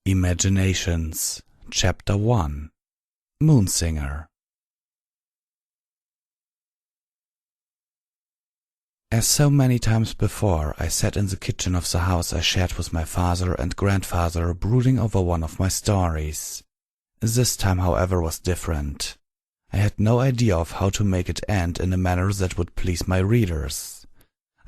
Imaginations, Chapter 1 Moonsinger. As so many times before, I sat in the kitchen of the house I shared with my father and grandfather, brooding over one of my stories. This time, however, was different. I had no idea of how to make it end in a manner that would please my readers.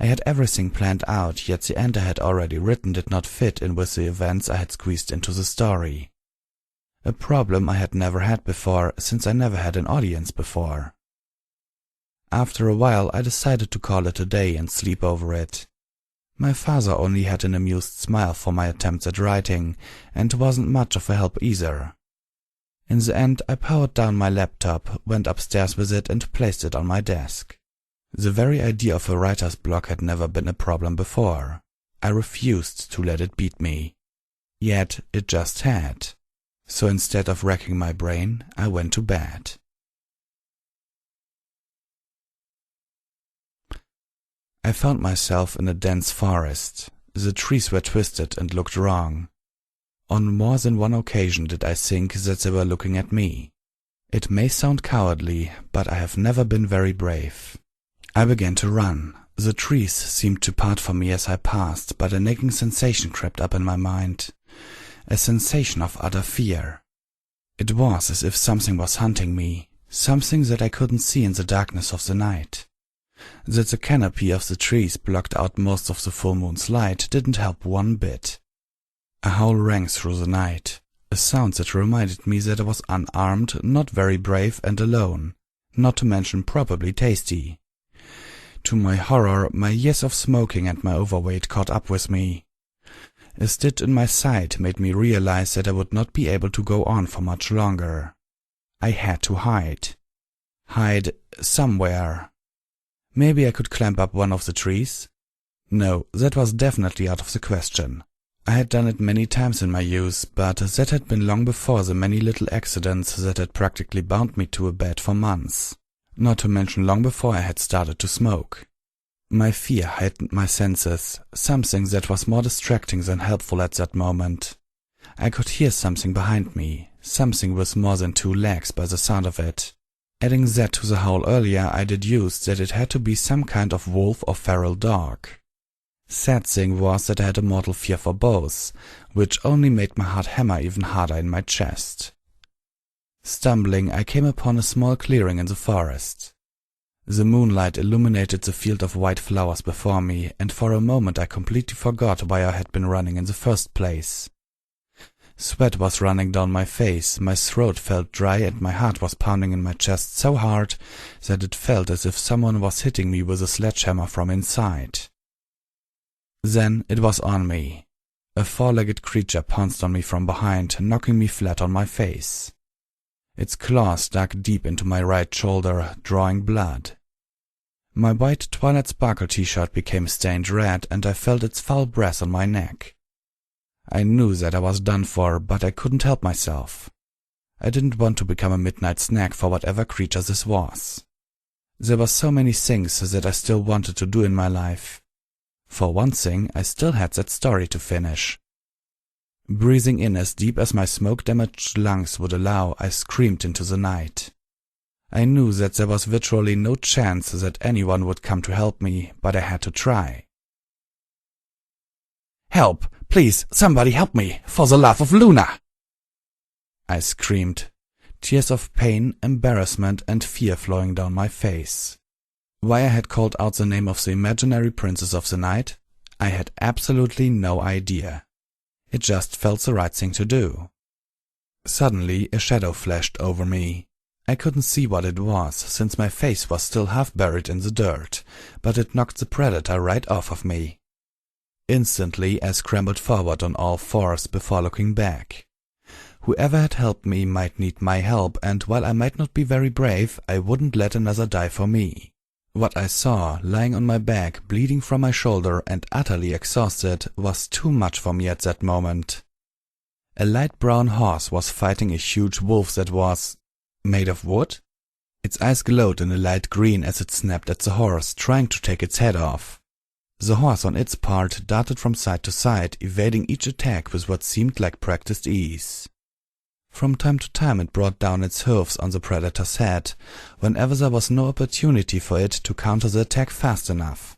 I had everything planned out, yet the end I had already written did not fit in with the events I had squeezed into the story. A problem I had never had before, since I never had an audience before. After a while, I decided to call it a day and sleep over it. My father only had an amused smile for my attempts at writing, and wasn't much of a help either. In the end, I powered down my laptop, went upstairs with it and placed it on my desk. The very idea of a writer's block had never been a problem before. I refused to let it beat me. Yet it just had. So instead of racking my brain, I went to bed. I found myself in a dense forest. The trees were twisted and looked wrong. On more than one occasion did I think that they were looking at me. It may sound cowardly, but I have never been very brave. I began to run. The trees seemed to part from me as I passed, but a nagging sensation crept up in my mind. A sensation of utter fear. It was as if something was hunting me, something that I couldn't see in the darkness of the night. That the canopy of the trees blocked out most of the full moon's light didn't help one bit. A howl rang through the night, a sound that reminded me that I was unarmed, not very brave and alone, not to mention probably tasty. To my horror, my years of smoking and my overweight caught up with me. A stitch in my side made me realize that I would not be able to go on for much longer. I had to hide. Hide somewhere. Maybe I could climb up one of the trees? No, that was definitely out of the question. I had done it many times in my youth, but that had been long before the many little accidents that had practically bound me to a bed for months. Not to mention long before I had started to smoke. My fear heightened my senses, something that was more distracting than helpful at that moment. I could hear something behind me, something with more than two legs by the sound of it. Adding that to the howl earlier, I deduced that it had to be some kind of wolf or feral dog. Sad thing was that I had a mortal fear for both, which only made my heart hammer even harder in my chest. Stumbling, I came upon a small clearing in the forest. The moonlight illuminated the field of white flowers before me, and for a moment I completely forgot why I had been running in the first place. Sweat was running down my face, my throat felt dry, and my heart was pounding in my chest so hard that it felt as if someone was hitting me with a sledgehammer from inside. Then it was on me. A four-legged creature pounced on me from behind, knocking me flat on my face. Its claws dug deep into my right shoulder, drawing blood. My white Twilight Sparkle t-shirt became stained red, and I felt its foul breath on my neck. I knew that I was done for, but I couldn't help myself. I didn't want to become a midnight snack for whatever creature this was. There were so many things that I still wanted to do in my life. For one thing, I still had that story to finish. Breathing in as deep as my smoke-damaged lungs would allow, I screamed into the night. I knew that there was virtually no chance that anyone would come to help me, but I had to try. "Help! Please, somebody help me! For the love of Luna!" I screamed, tears of pain, embarrassment, and fear flowing down my face. Why I had called out the name of the imaginary princess of the night? I had absolutely no idea. It just felt the right thing to do. Suddenly, a shadow flashed over me. I couldn't see what it was, since my face was still half buried in the dirt, but it knocked the predator right off of me. Instantly, I scrambled forward on all fours before looking back. Whoever had helped me might need my help, and while I might not be very brave, I wouldn't let another die for me. What I saw, lying on my back, bleeding from my shoulder and utterly exhausted, was too much for me at that moment. A light brown horse was fighting a huge wolf that was made of wood? Its eyes glowed in a light green as it snapped at the horse, trying to take its head off. The horse on its part darted from side to side, evading each attack with what seemed like practiced ease. From time to time it brought down its hooves on the predator's head, whenever there was no opportunity for it to counter the attack fast enough.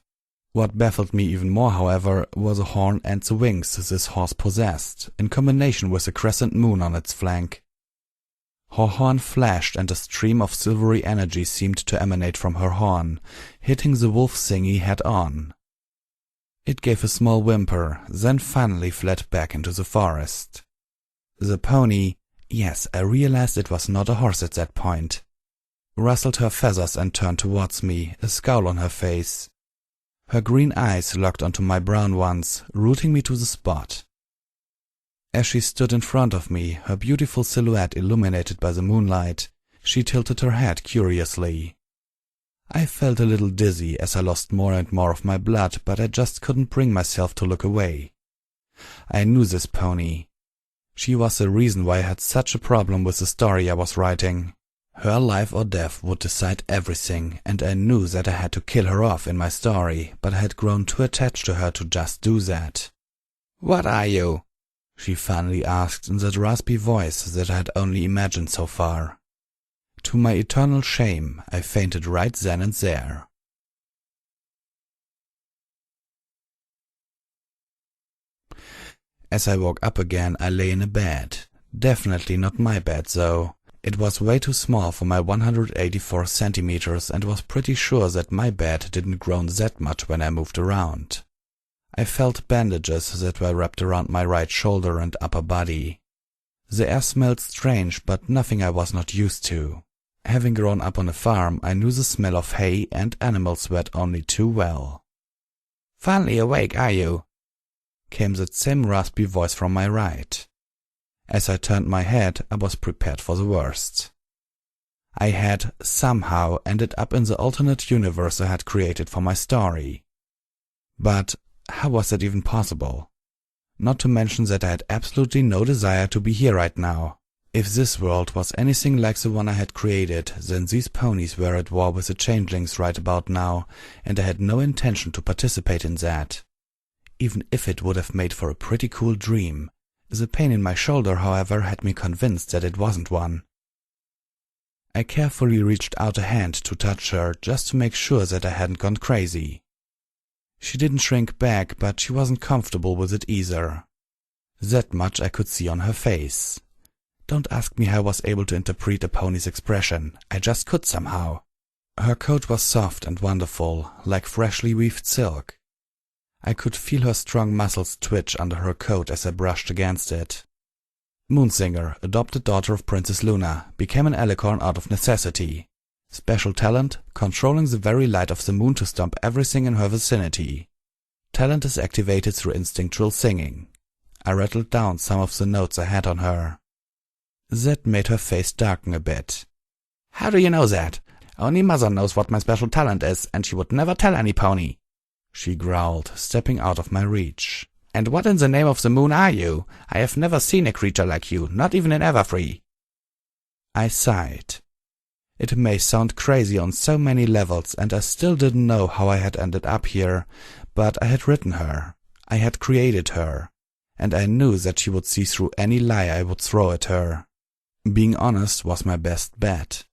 What baffled me even more, however, were the horn and the wings this horse possessed, in combination with the crescent moon on its flank. Her horn flashed and a stream of silvery energy seemed to emanate from her horn, hitting the wolf thingy head-on. It gave a small whimper, then finally fled back into the forest. The pony, yes, I realized it was not a horse at that point, rustled her feathers and turned towards me, a scowl on her face. Her green eyes locked onto my brown ones, rooting me to the spot. As she stood in front of me, her beautiful silhouette illuminated by the moonlight, she tilted her head curiously. I felt a little dizzy as I lost more and more of my blood, but I just couldn't bring myself to look away. I knew this pony. She was the reason why I had such a problem with the story I was writing. Her life or death would decide everything, and I knew that I had to kill her off in my story, but I had grown too attached to her to just do that. "What are you?" she finally asked in that raspy voice that I had only imagined so far. To my eternal shame, I fainted right then and there. As I woke up again, I lay in a bed. Definitely not my bed, though. It was way too small for my 184 centimeters and was pretty sure that my bed didn't grow that much when I moved around. I felt bandages that were wrapped around my right shoulder and upper body. The air smelled strange, but nothing I was not used to. Having grown up on a farm, I knew the smell of hay and animal sweat only too well. "Finally awake, are you?" came that same raspy voice from my right. As I turned my head, I was prepared for the worst. I had, somehow, ended up in the alternate universe I had created for my story. But how was that even possible? Not to mention that I had absolutely no desire to be here right now. If this world was anything like the one I had created, then these ponies were at war with the changelings right about now, and I had no intention to participate in that. Even if it would have made for a pretty cool dream. The pain in my shoulder, however, had me convinced that it wasn't one. I carefully reached out a hand to touch her, just to make sure that I hadn't gone crazy. She didn't shrink back, but she wasn't comfortable with it either. That much I could see on her face. Don't ask me how I was able to interpret a pony's expression, I just could somehow. Her coat was soft and wonderful, like freshly weaved silk. I could feel her strong muscles twitch under her coat as I brushed against it. Moonsinger, adopted daughter of Princess Luna, became an alicorn out of necessity. Special talent, controlling the very light of the moon to stomp everything in her vicinity. Talent is activated through instinctual singing. I rattled down some of the notes I had on her. That made her face darken a bit. "How do you know that? Only Mother knows what my special talent is, and she would never tell any pony," she growled, stepping out of my reach. "And what in the name of the moon are you? I have never seen a creature like you, not even in Everfree." I sighed. It may sound crazy on so many levels, and I still didn't know how I had ended up here, but I had written her. I had created her. And I knew that she would see through any lie I would throw at her. Being honest was my best bet.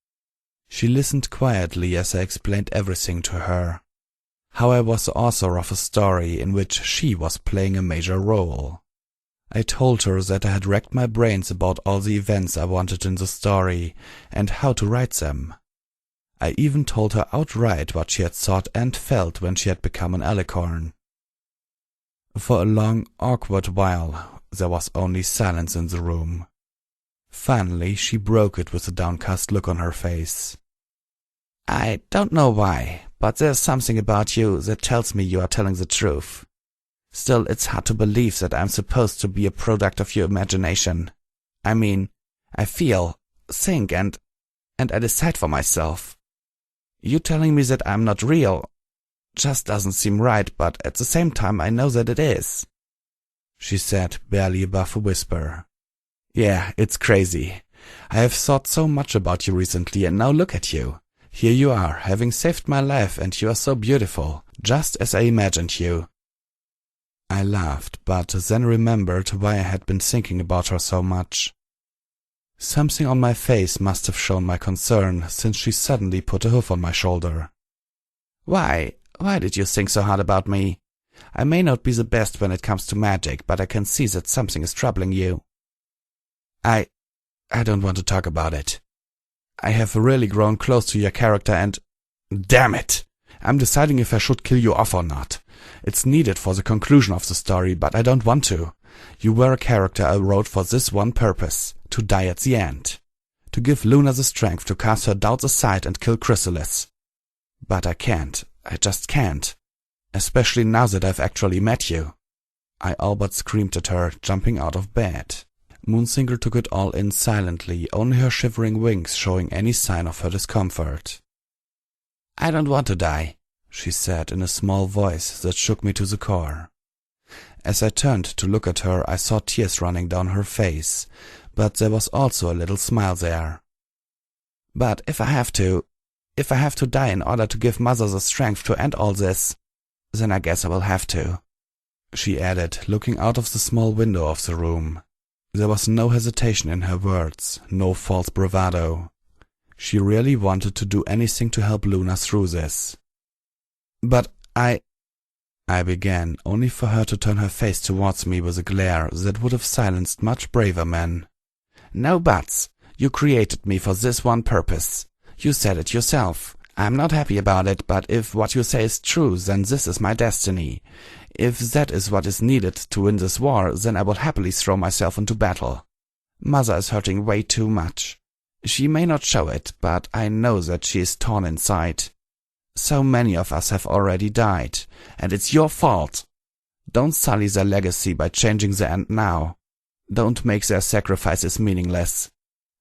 She listened quietly as I explained everything to her. How I was the author of a story in which she was playing a major role. I told her that I had racked my brains about all the events I wanted in the story and how to write them. I even told her outright what she had thought and felt when she had become an alicorn. For a long, awkward while, there was only silence in the room. Finally, she broke it with a downcast look on her face. "I don't know why, but there's something about you that tells me you are telling the truth. Still, it's hard to believe that I'm supposed to be a product of your imagination. I mean, I feel, think, and I decide for myself. You telling me that I'm not real just doesn't seem right, but at the same time I know that it is," she said, barely above a whisper. "Yeah, it's crazy. I have thought so much about you recently, and now look at you. Here you are, having saved my life, and you are so beautiful. just as I imagined you." I laughed, but then remembered why I had been thinking about her so much. Something on my face must have shown my concern, since she suddenly put a hoof on my shoulder. Why did you think so hard about me? I may not be the best when it comes to magic, but I can see that something is troubling you." I don't want to talk about it. I have really grown close to your character and... Damn it! I'm deciding if I should kill you off or not. It's needed for the conclusion of the story, but I don't want to. You were a character I wrote for this one purpose, to die at the end. To give Luna the strength to cast her doubts aside and kill Chrysalis. But I can't. I just can't. Especially now that I've actually met you. I all but screamed at her, jumping out of bed. Moonsinger took it all in silently, only her shivering wings showing any sign of her discomfort. "I don't want to die," she said in a small voice that shook me to the core. As I turned to look at her, I saw tears running down her face, but there was also a little smile there. "But if I have to die in order to give Mother the strength to end all this, then I guess I will have to," she added, looking out of the small window of the room. There was no hesitation in her words, no false bravado. She really wanted to do anything to help Luna through this. "But I began, only for her to turn her face towards me with a glare that would have silenced much braver men. "No buts. You created me for this one purpose. You said it yourself. I'm not happy about it, but if what you say is true, then this is my destiny. If that is what is needed to win this war, then I will happily throw myself into battle. Mother is hurting way too much. She may not show it, but I know that she is torn inside. So many of us have already died, and it's your fault. Don't sully their legacy by changing the end now. Don't make their sacrifices meaningless."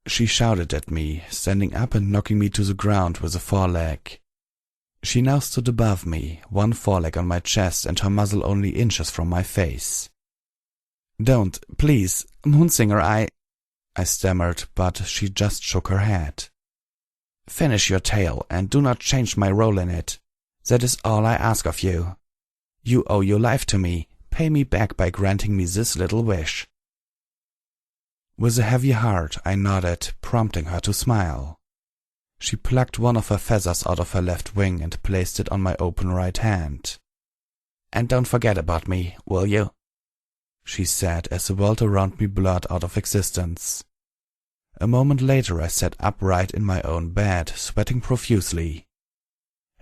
She shouted at me, standing up and knocking me to the ground with a foreleg. She now stood above me, one foreleg on my chest and her muzzle only inches from my face. "Don't, please, Moonsinger, I stammered, but she just shook her head. "Finish your tale, and do not change my role in it. That is all I ask of you. You owe your life to me. Pay me back by granting me this little wish." With a heavy heart, I nodded, prompting her to smile. She plucked one of her feathers out of her left wing and placed it on my open right hand. "And don't forget about me, will you?" she said as the world around me blurred out of existence. A moment later I sat upright in my own bed, sweating profusely.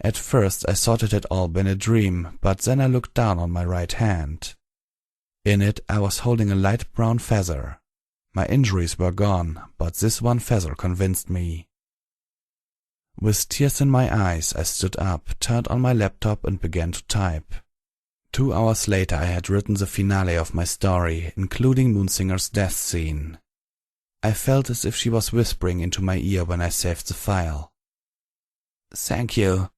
At first I thought it had all been a dream, but then I looked down on my right hand. In it I was holding a light brown feather. My injuries were gone, but this one feather convinced me. With tears in my eyes, I stood up, turned on my laptop and began to type. 2 hours later I had written the finale of my story, including Moonsinger's death scene. I felt as if she was whispering into my ear when I saved the file. "Thank you,"